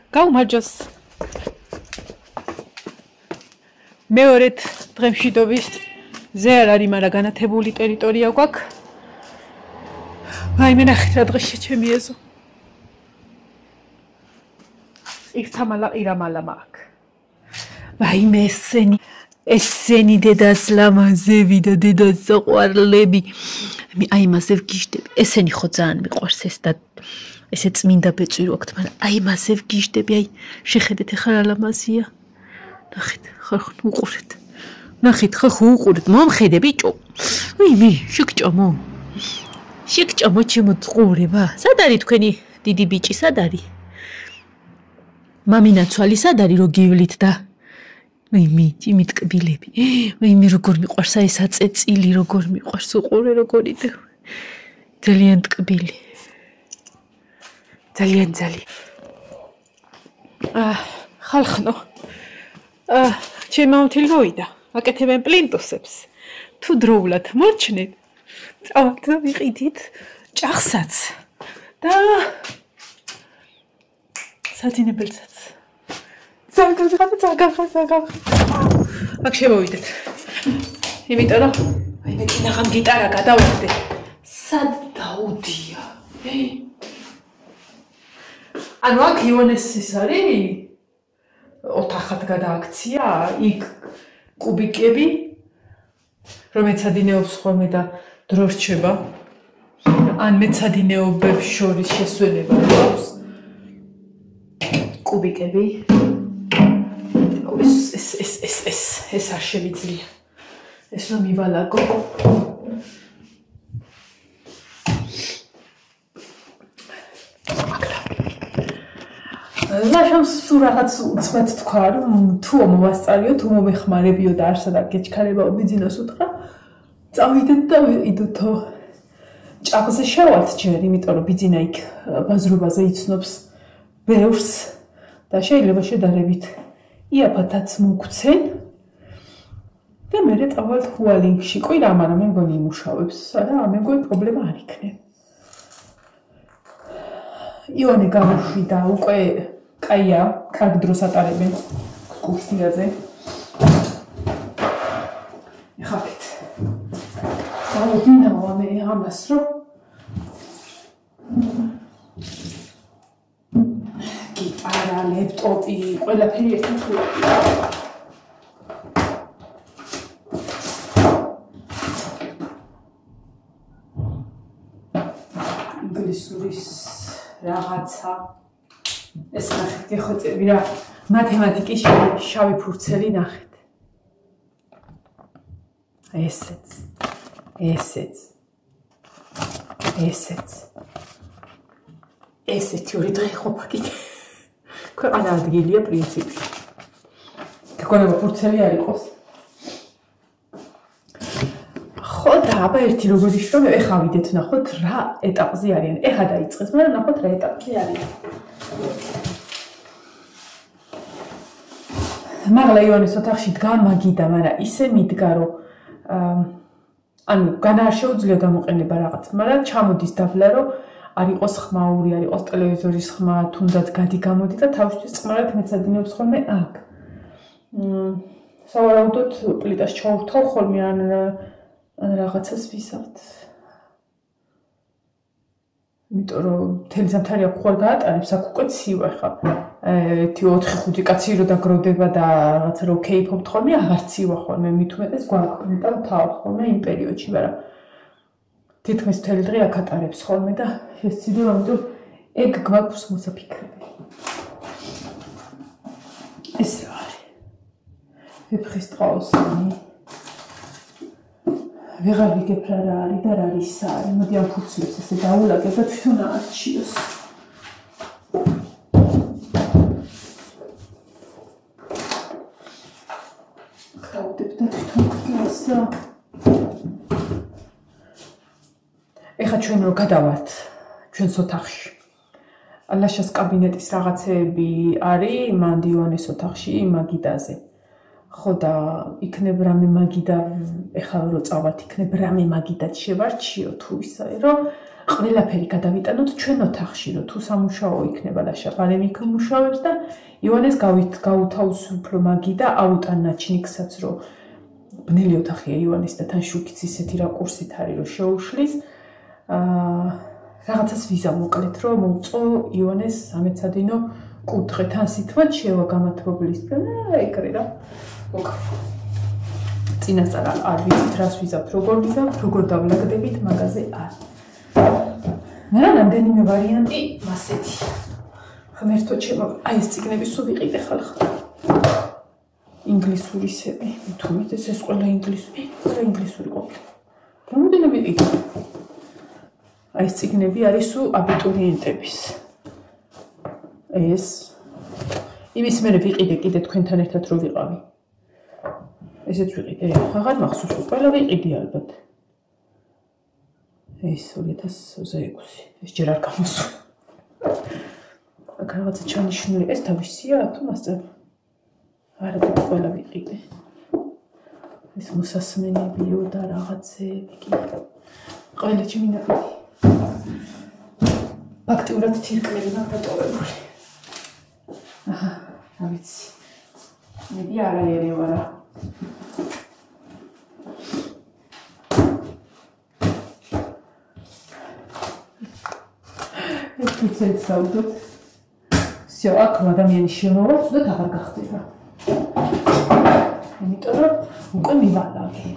გაუმარჯოს. მეორედ დღემშვიდობის ზე არ არის, მაგრამ განათებული ტერიტორია გვაქვს. ვაიმე ნახეთ რა დღეშია ჩემი ეზო. ირთამალა ყირამალა მაქვს. ვაიმე ესენი დედას ლამაზები და დედას საყვარლები. აი მასე ვგიშდები. ესენი ხო ძალიან მიყვარს ეს და ესე წმინდა ბეწვი რო აქვთ, მაგრამ აი მასე ვგიშდები, აი შეხედეთ ახლა რა ლამაზია. ნახეთ, ხარ უყურეთ. ნახეთ, ხარ უყურეთ, მომხედე ბიჭო. ვიი, შეგჭამო. შეგჭამო ჩემო წყურება. სად არის თქვენი დიდი ბიჭი, სად არის? მამინა ცვალი სად არის რო გივლით და ვიი, მიტკბილები. ვიი, როგორ მიყვარს აი ეს აწეწილი, როგორ მიყვარს უყურე როგორი და ძალიან ტკბილი. ძალიან. ხალხნო. ჩემი მამთილი მოვიდა. აკეთებენ პლინტუსებს. თუ დროულად მორჩნით, წავთ და ვიყიდით ჭახსაც და საძინებელსაც. ზაგავ. აქ შემოვიდეთ. იმიტომ რომ აი მე კინაღამ გიტარა გადავახდე. სად დაუდია? ანუ აქ იონესის არის? ოთახად გადააქცია, იქ კუბიკები, რომელიც ადინეობს ხოლმე და დრო რჩება. ან მეცადინეობებს შორის შესვენება აქვს. კუბიკები. ეს არ შემიძლია. ეს რომ მივალაგო. ლაშამ სულ რაღაც უცბად თქვა, რომ თუ მომასწავლიო, თუ მომეხმარებიო და არსად არ გეჩქარებაო ბიძინოს უთხრა. წავიდეთ და ვიყიდოთო. ჭაღზე შევალთ ჯერ, იმიტომ რომ ბიძინა იქ ბაზრობაზე იცნობს ბევრს და შეიძლება შედარებით იაფათაც მოგცენ. და მერე წავალთ ჰუალინგში. ყვირა, მაგრამ მე მგონი იმუშავებს და მე მგონი პრობლემა არ იქნება. იონე გამოშვიდა უკვე კაია, კარგ დროს ატარებენ კურსიაზე. ეხავთ. დავუდინაო მე ამას რომ გიტარა, ლეპტოპი, ყველაფერი ერთად ხდება. ინგლისურის რაღაცა ეს ნახეთ, გეხოცები რა მათემატიკის შავი ფურცელი ნახეთ. ესეთი ორი დღე ყოფა კიდე. ქვეყანა ადგილია პრინციპში. გქონება ფურცელი არ იყოს. ხო და აბა ერთი როგორი შრომ ეხა ვიდეთ ნახოთ რა ეტაპზე არიან. ეხა დაიწყეს, მაგრამ ნახოთ რა ეტაპზე არიან. მაღლა იონეს ოთახში დგა მაგიდა, მაგრამ ისე მიდგა რომ ანუ განა არ შეუძლია გამოყენება რაღაც, მაგრამ ჩამოდის დაბლა რომ არ იყოს ხმაური, არ იყოს ტელევიზორის ხმა, თუნდაც გადი გამოდი და თავისთვის წყმარად მეცადინეობს ხოლმე აქ. სავარაუდოდ პლიტას ჩაურთავ ხოლმე ან რაღაცას ვისავთ. იმიტომ რომ მთელი ზამთარი აქ ხوار გაატარებს, აქ უკვე ცივა ხა. 4-5 კაცი რო დაგროვდება და რაღაცა რო კეიფობთ ხოლმე, აღარ ცივა ხოლმე, მით უმეტეს გვაქვს და თავ ხოლმე იმ პერიოდში, მაგრამ თითქმის მთელი დღე აქ ატარებს ხოლმე და შესციდო, ამიტომ ეგ გვაქვს მოსაფიქრებელი. ეს რა არის? ვეფხისტყაოსანი. ვეღარ ვიგებ რა არის და რა არის არის. მოდი ამ ფურცლებს ესე დაულაგებ და თვითონ აარჩიოს. ხავდებ და თვითონ გასა. ეხა ჩვენ რო გადავართ ჩვენს ოთახში. ლაშას კაბინეტის რაღაცეები არის მანდიონეს ოთახში მაგიდაზე. ხო და იქნებ რამე მაგიდა ეხლა რო წავართ იქნებ რამე მაგიდაც შევარჩიო თუ ისე რომ ყველაფერი გადავიტანოთ ჩვენ ოთახში, რომ თუ სამუშაო იქნება და შაბანემ იქ მუშაობს და ივანეს გაუთავისუფლო მაგი და აუტან ნაჩნიკსაც, რომ ბნელი ოთახია ივანის და თან შუქიც ისეთი რაკურსით არის, რომ შეუშლის. Რაღაცას ვიზა მოკლედ, რომ მოუწყო ივანეს სამეცადინო კუთხე თან სითმად შევა გამართობლისგან ეგრე რა. წინასწარ არ ვიცით რას ვიზავთ, როგორ დავლაგდებით, მაგაზე არ. მე რამდენიმე ვარიანტი მასეთი. ღმერთო ჩემო, აი ეს წიგნები სულ ვიყიდე ხალხ. ინგლისურისები, თუმცა ეს ყველა ინგლისური ყოფილა. რამოდენიმე ვიყიდე. აი ეს წიგნები არის სულ აბიტურიენტების. ეს იმის მე ვიყიდე კიდე თქვენთან ერთად რო ვიყავი. ესეც ვიყიდე, აღარ მახსოვს, ყველა ვიყიდი ალბათ. ეს 2026. ეს ჯერ არ გამოსულა. აქ რაღაცა ჩანიშნული, ეს თავისია თუ მასწავლე? არა, ყველა ვიყიდე. ეს მოსასმენებიო და რაღაცები კი. ყველა ჩემი ნაკლები. ფაქტიურად თირკმელი მაგდატოვებული. აჰა, რა ვიცი. მე არაერი ვარა. ეს საუდოთ. всё, აქ ადამიანის შემოვა ცუდად აღარ გახდება. იმიტომ რომ უკვე მივალაგე.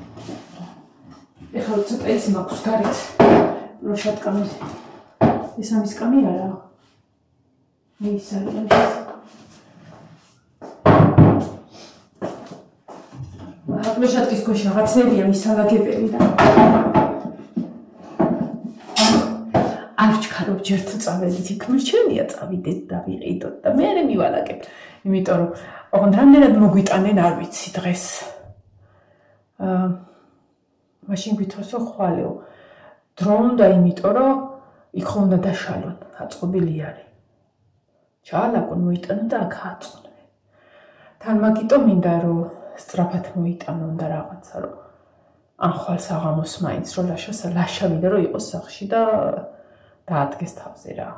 ეხლა ცოტა ის მაქვს გარეთ. რო შატკამი. ეს ამის კამი არა. ის არის. მე შატკის ქვეშ რაღაცებია მისალაგებელი და არ ვჩქარობ ჯერ თუ წაველით იქ მრჩენია წავიდეთ და ვიყიდოთ და მე არ მივალაგებ. იმიტომ რომ ოღონდ რამდენად მოგვიტანენ არ ვიცი დღეს. მაშინ გვითხოვსო ხვალეო. დრო უნდა იმიტომ რომ იქ უნდა დაშალონ, აწყობილი არის. ჩაალაგონ მოიტანო და აქ აწყონ. თან მაგიტო მინდა რომ სწრაფად მოიტანონ და რაღაცა რომ ან ხვალ საღამოს მაინც რომ ლაშა მინდა რომ იყოს სახლში და დაადგეს თავზე რა.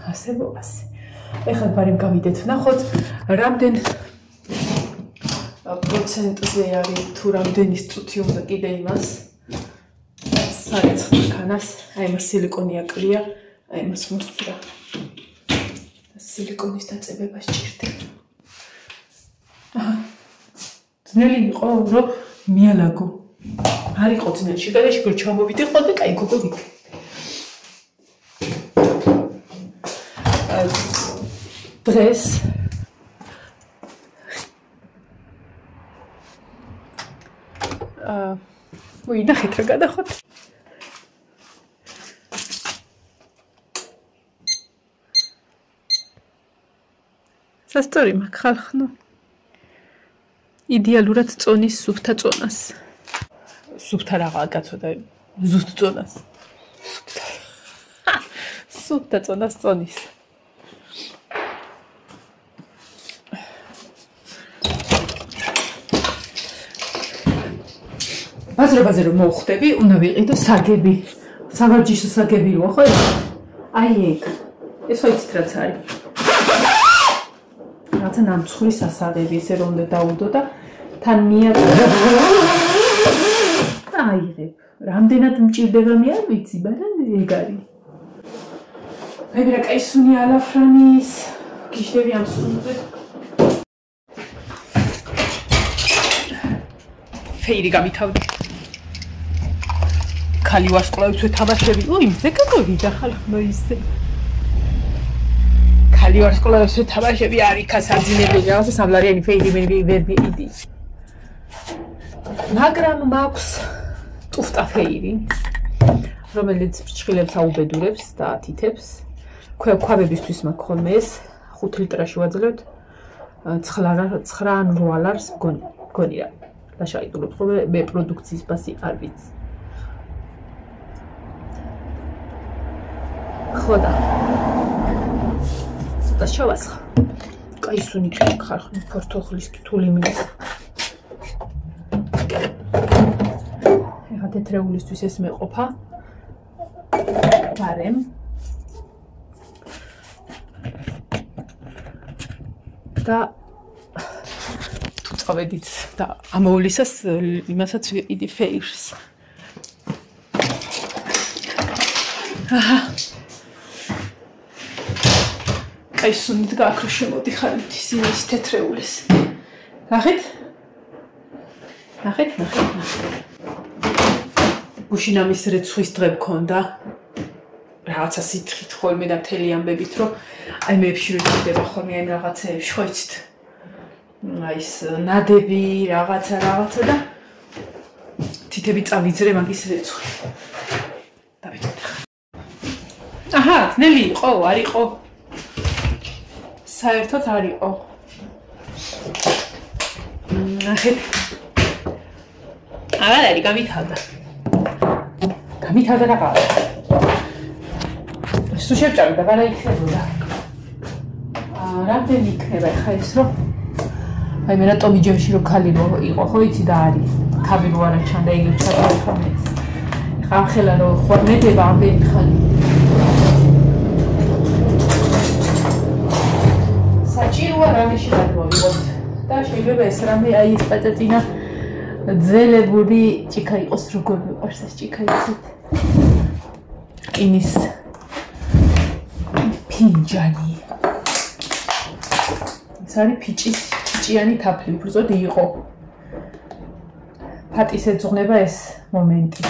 ასე. ეხლა ბარემ გავიდეთ ნახოთ რამდენ პროცენტზე არის თუ რამდენის წუთი უნდა კიდე იმას საერთოდ ქანას აი მას სილიკონი აკლია აი მას მოსწრა სილიკონის დაწებება სჭირდება. აჰა. ძნელი იყო რომ მიალაგო. არ იყო ძნელი, შეგადაში გერ ჩამოვიდიყო და კაი გოგო ვიქ. დღეს ვინახეთ რა გადახოთ. სასწორი მაქვს ხალხნო. იდეალურად წონის სუფთა წონას. სუფთა რაღა გაწოდა ზუსტ წონას. სუფთა წონას წონის. ბაზრობაზე რომ მოვხვდები, უნდა ვიყიდო საგები. სავარჯიშო საგები როა ხო? აი ეგ. ეს ხო იცით რაც არის. რათა ნამცხვრი სასაღები ესე რომ უნდა დაუდო და თან მიაწოდო. აიღებ. რამდენად მჭირდება მე არ ვიცი, მაგრამ ეგ არის. ეგრე კაისუნი ალაფრანის გიშდები ამ სუნზე. ფეირი გამითავდი. ქალი ვარსკვლავებს ვეთამაშები. იმზე გაგოვიდა ხალხო ისე. ქალი ვარსკვლავებს ვეთამაშები არიქას აძინებელი რაღაცა სამლარიანი ფეირი ვერ ვიყიდი. მაგრამ მაქვს ტუფტა ფეირი, რომელიც ფრჩხილებს აუბედურებს და ათითებს. ქვაბებისთვის მაქვს ხოლმე ეს 5 ლიტრაში ვაძლევთ 9 ან 8 ლარს მგონი რა. ლაშაიდულობ ხოლმე მე პროდუქციის ბასი არ ვიცი. ხოდა. და შევასხა. კაისუნი ხალხო ფორთოხლის თული მინდა. თეთრეულისთვის ეს მეყოფა. გარემ. და თუ წავედით და ამოვლისას იმასაც ვიყიდი ფეირს. აჰა. აი სუნით გააქრო შემოდიხარით ისინი თეთრეულის. ნახეთ? ნახეთ. გუშინამის რეცხვის დღე მქონდა. რაღაცა სითხით ხოლმე და მთელი ამბებით, რომ აი მეებში რო ჩდება ხოლმე აი რაღაცეებში, ხო იცით? აი ეს ნადები, რაღაცა და თითები წავიძრე მაგის რეცხი. დავიწყოთ. აჰა, ძნელი იყო, არ იყო. საერთოდ არ იყო. ნახეთ. აღარ არის გამითავდა. გამითავდა რა ყავა. სულ შევჭამდა, რა იქნებოდა. რამდენი იქნება ხა ის რომ აი მე რა ტომი ჯერში რო ქალი რო იყო, ხო იცი და არის. თავი რო არა ჩანდა იგივე ჩაწერა ხომეც. ხა ხელა რო ხوارნედება ამდენი ხალი. საჭიროა რამეში გადმოვიღოთ და შეიძლება ეს რამე აი ეს პაწაწინა ძელებული ჭიქა იყოს როგორ მიყვარს ეს ჭიქა იცით. რკინის ფინჯანი. ეს არის ფიჭიანი თაფლი, უბრალოდ იყო. ფატის ეძღვნება ეს მომენტი.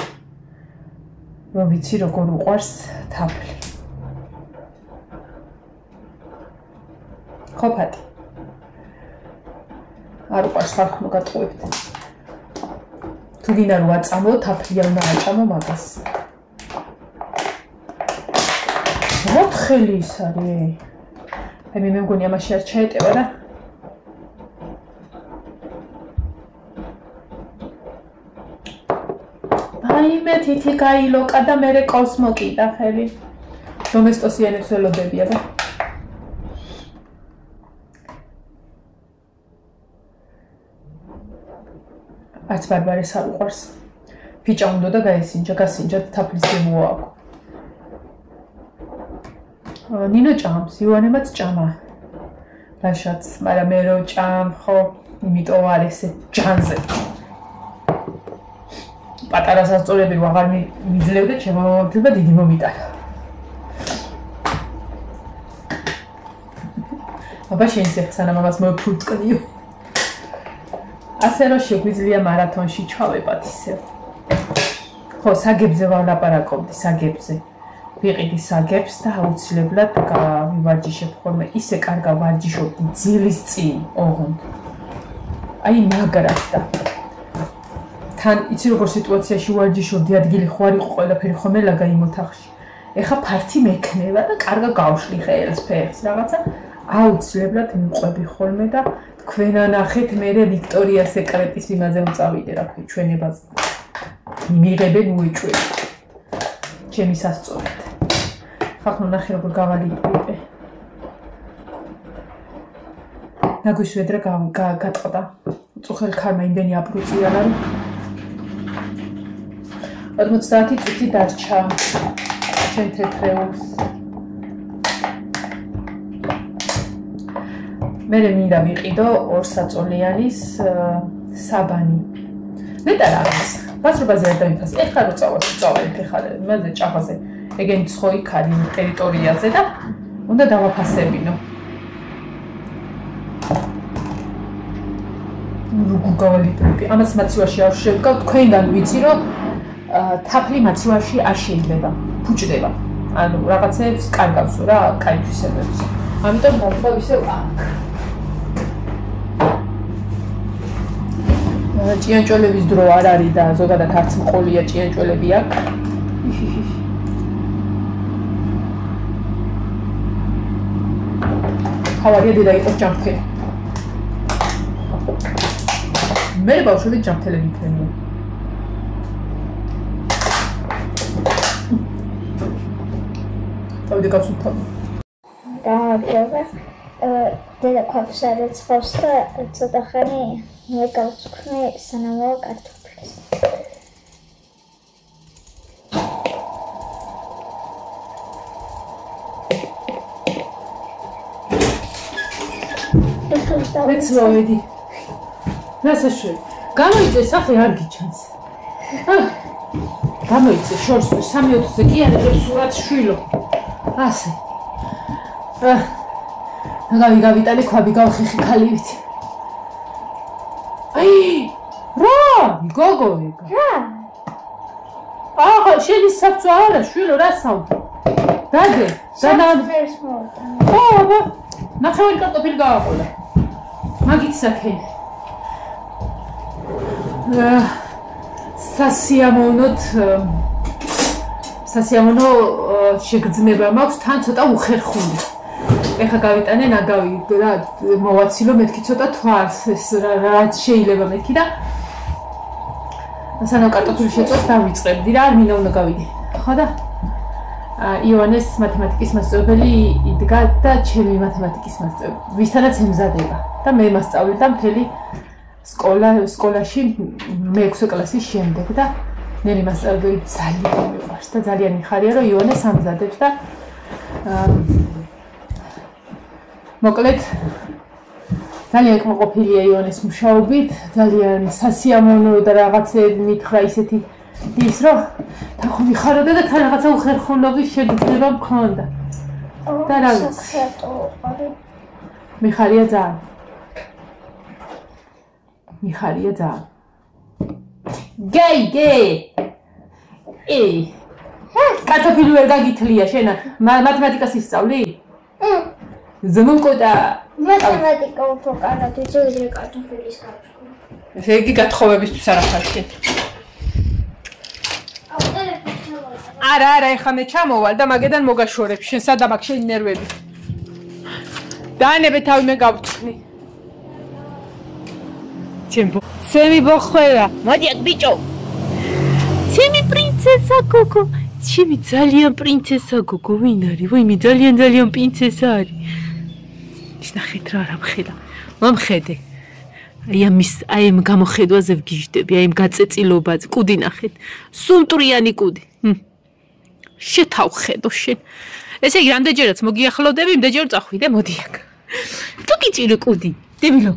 რომ ვიცი როგორ უყვარს თაფლი. ხო ფატი. არ უყვარს ხალხო გატყუებთ. თუ გინდა რომ აწამო, თაფლია უნდა აჭამო მაგას. მოთხელი ის არის. აი მე მგონი ამაში არ ჩაეტევა და აი მე თითი გაილოკა და მე რეკავს მოკიდა ხელი. დომესტოსიანებს ველოდებია და არც ბარბარეს არ უყვარს. ფიჭა უნდა და გაესინჯა, გასინჯა და თაფლის გემოაქვს. ნინო ჭამს, ივანემაც ჭამა. რაშაც, მაგრამ მე რო ჭამ, ხო, იმიტომ არ ესე ჯანზე. პატარა სასწორები რო აღარ მიძლევდა, ჩემო მომთება დიდი მომიტანა. აბა შენზე სანამ ამას მოვფუტკნიო. ასე რომ შეგვიძლია მარათონში ჩავებათ ისე. ხო, საგებზე ვლაპარაკობდი, საგებზე. ვიყიდი საგებს და აუცილებლად გავივარჯიშებ ხოლმე. ისე კარგა ვარჯიშობდი ძილის წინ, ოღონდ. აი მაგრად და თან იცი როგორ სიტუაციაში ვარჯიშობდი, ადგილი ხო არ იყო ყველაფერი ხომ ელაგა იმ ოთახში. ეხა ფართი მექნება და კარგა გავშლი ხელს ფერს რაღაცა. აუცილებლად მიყვები ხოლმე და თქვენ ანახეთ მე ვიქტორიას სეკრეტის იმაზე ვწავიდე რა ქვია ჩვენებაზე. მიღებენ უეჭველი. ჩემი სასწორად. ხახნო ნახე როგორ გავალიდე. ნაგვისვედრა გატყდა. წუხელ ქარმა იმდენი აპრუწია რა. 50 წუთი დარჩა. ჩვენ თეთრეულს. მე მინდა ვიყიდო 2 საწოლიანის საბანი. მეტად არის. ფასრობაზე არ დავიფას. ეხლა რო წავალთ ეხლა მეზე ჭაღაზე. ეგენი ცხო იქ არის ტერიტორიაზე და უნდა დავაფასებინო. როგორ გავალიდები? ამას მაცივაში არ შევკავ. თქვენგან ვიცი რომ თაფლი მაცივაში არ შეიძლება. ფუჭდება. ანუ რაღაცებს კარგავსო რა, კაი თვისებებს. ამიტომ დავხავ ისევ აქ. ჭიანჭველების დრო არ არის და ზოგადად არც მყოლია ჭიანჭველები აქ. ხავარია დედა იყო ჯამთელი. მე ბავშვები ჯამთელები იქნებიან. თავი გასულთან. და დედა ქვაფს არ ეცხოვს და ცოტა ხანი მე გავწვქნი სანამ კარტოფილს. მეც მოვედი. რასაშველი. გამოიწე სახე არ გიჩანს. გამოიწე შორს 3-4-ზე კი არა სულად შვილო. ასე. გავიტანე ქვაბი გავხეხი ქალივით. აი! რა? გოგო ეგა. რა? აა, შენი საბჭო არა, შვილო, რა საუბარი? დადე, საფერს მოვდა. აბა, ნახევარი კარტოფილი გავაყოლა. მაგით საქენი. სასიამოვნო შეგრძნება მაქვს, თან ცოტა უხერხული. ეხა გავიტანე ნაგავი რა მოვაცილო მეთქი ცოტა თვალს ეს რაც შეიძლება მეთქი და სანამ კარტოფილი შეწოს დავიწყებდი რა არ მინდა უნდა გავიდე ხო და იონეს მათემატიკის მასწავლებელი იდგა და ჩემი მათემატიკის მასწავლებელი ვისთანაც ემზადება და მე მასწავლე და მთელი სკოლაში მე-6 კლასის შემდეგ და ნელი მასწავლებელი ძალიან მიყვარს და ძალიან მიხარია რომ იონეს ამზადებს და მოკლედ ძალიან კმაყოფილია იონეს მუშაობით, ძალიან სასიამოვნო და რაღაცეები მითხრა ისეთი ის რომ თახო მიხაროდა და თან რაღაცა უხერხულობის შეგრძნება მქონდა. და რა ვიცი. მიხარია ძალიან. მიხარია ძალიან. გეი. კარტოფილი ვერ გაგითლია შენა მათემატიკას ისწავლი? ზემოკვდა მათემატიკა უფრო კარგად იცოდე კარტოფილის გავშკო. ესე იგი გათხოვებისთვის არ ახარში. არა, ეხლა მე ჩამოვალ და მაგედან მოგაშორებ. შენ სადამ აქ შენი ნერვები. დაანებე თავი მე გავწვნი. ჩემი ბოხვერა, მოდი აქ ბიჭო. ჩემი პრინცესა გოგო. ჩემი ძალიან პრინცესა გოგო ვინ არის? ვაიმე ძალიან პრინცესა არის. ის ნახეთ რა ამხელა. მომხედე. აი ამ გამოხედვაზე ვგიჟდები, აი ამ გაწეწილობაზე. კუდი ნახეთ. სუნტრიანი კუდი. შეთავხედო შენ. ესე იგი რამდენჯერაც მოგიახლოვდები, იმდენჯერ წახვიდე, მოდი აქ. თუ გიწირო კუდი, დებილო.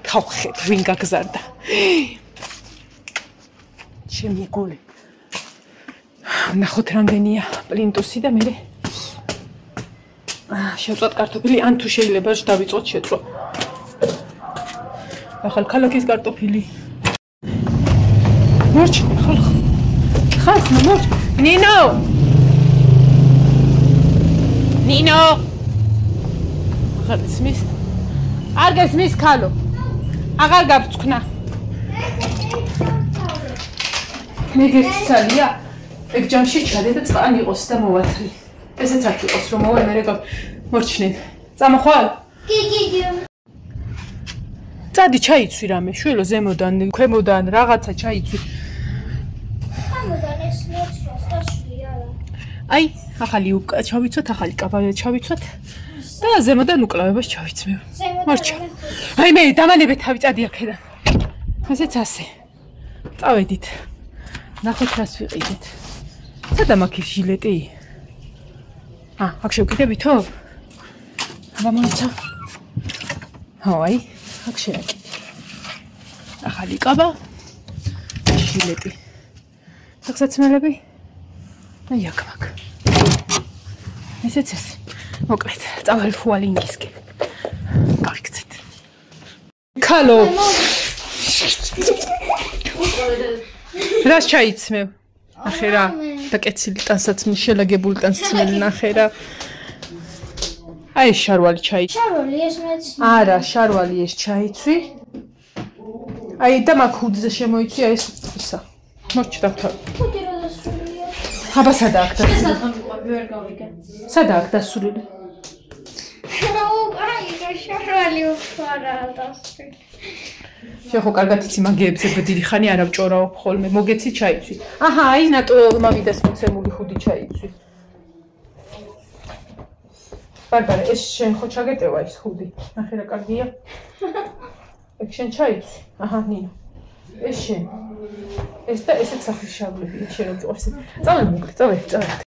თავხედ ვინ გაგზარდა. ჩემი გული. ნახოთ რამდენია პლინტუსი და მე შევწვათ კარტოფილი, ან თუ შეიძლება დავიწვოთ შეწვა. ახალ ქალაქის კარტოფილი. მორჩი, ხალხ, მორჩ. ნინო. აღარ ისმის. არ გესმის ქალო. აღარ გაბწქვნა. მე გეცალია. ეგ ჯამში ჩადე და წყალი იყოს და მოვათლი. ესეც აქ იყოს რომ მოვა მე მორჩნენ. წამოხვალ? კი. წადი ჩაიცვი რამე, შვილო ზემოდან, ქვემოდან რაღაცა ჩაიცვი. ამოდან ეს მოწვას და შვია. აი, ახალი ჩავიცვათ, ახალი კაბა ჩავიცვათ და ზემოდან უკლავებას ჩავიცმევ. მორჩა. აი მე დამანებე თავი წადი აქედან. ესეც ასე. წავედით. ნახოთ რას ვიყიდეთ. სადამ აქ ჟილეტი? აქ შევკიდებითო? აბა მოიცა. აი, აქ შევაკიდე. ახალი კაბა, ჟილეტი. საქსაცმელები? აი აქ მაგ. ესეც ეს. მოკლედ, წავალ ფუალინგისკენ. გავიქცეთ. ქალო. რას ჩაიცმევ? ნახე რა, დაკეცილი ტანსაცმელი, შელაგებული ტანსაცმელი ნახე რა. აი შარვალი ჩაიცვი. შარვალი ეს მეც. არა, შარვალი ეს ჩაიცვი. აი და მაგ ხუდზე შემოიცვი აი ეს ისა. მორჩი დავთავ. ხუდი რა დასრულია? აბა სადა აქ დასრულია? შესაძლოა ვერ გავიგე. სადა აქ დასრულია? აი შარვალი უფარა დასრულია. შეხო კარგად იცი მაგეებზე ბდილი ხანი არ ავჭორაო ხოლმე მოგეცი ჩაიცვი. აჰა, აი ნატო მამიდას მოცემული ხუდი ჩაიცვი. ბარბარა, ეს შენ ხო ჩაგეტევა ის ხუდი? ნახე რა კარგია. ეგ შენ ჩაიცვი. აჰა, ნინო. ეს შენ. ეს და ესეც სახლის შაბლებია, შენ რომ წავედი. წავედი.